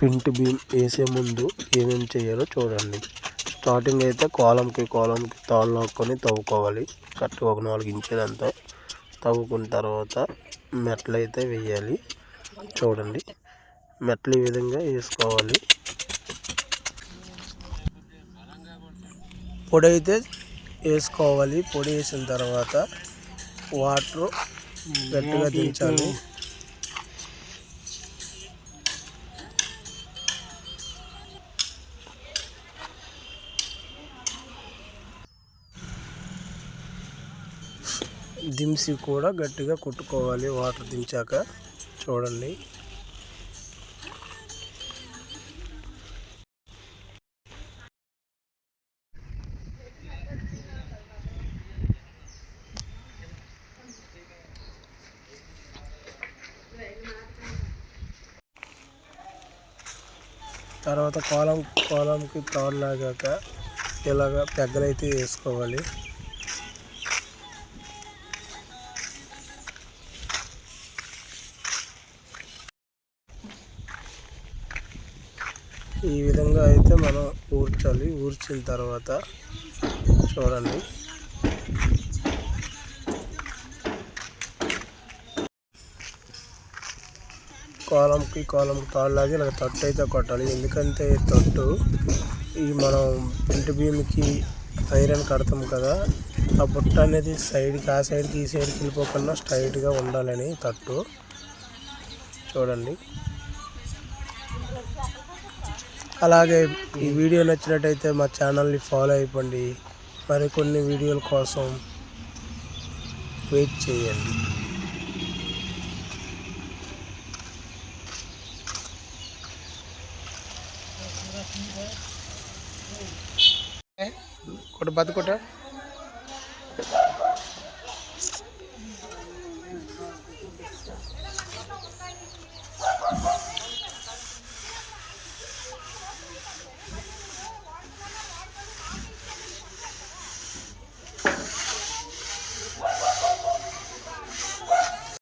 ఇంటి బీమ్ వేసే ముందు ఏమేమి చేయాలో చూడండి. స్టార్టింగ్ అయితే కాలంకి తాళ్ళు లాక్కొని తవ్వుకోవాలి. కరెక్ట్గా ఒక 4 ఇంచులంతా తవ్వుకున్న తర్వాత మెట్లు అయితే వేయాలి. చూడండి, మెట్లు ఈ విధంగా వేసుకోవాలి. పొడి అయితే వేసుకోవాలి. పొడి వేసిన తర్వాత వాటర్ గట్టిగా దించాలి. దించి కూడా గట్టిగా కుట్టుకోవాలి వాటర్ దించాక. చూడండి, తర్వాత కాలంకి తాడు లాగాక ఇలాగ పెగ్గలైతే వేసుకోవాలి. ఈ విధంగా అయితే మనం ఊర్చాలి. ఊర్చిన తర్వాత చూడండి, కాలంకి తాళ్ళలాగి ఇలా తట్టు అయితే కొట్టాలి. ఎందుకంటే తట్టు ఈ మనం ఇంటి భీమికి ఐరన్ కడతాం కదా, ఆ బుట్ట అనేది సైడ్కి ఆ సైడ్కి ఈ సైడ్కి వెళ్ళిపోకుండా స్ట్రైట్గా ఉండాలని తట్టు. చూడండి, అలాగే ఈ వీడియో నచ్చినట్టయితే మా ఛానల్ని ఫాలో అయిపోండి. మరికొన్ని వీడియోల కోసం వెయిట్ చేయండి. కొట్ట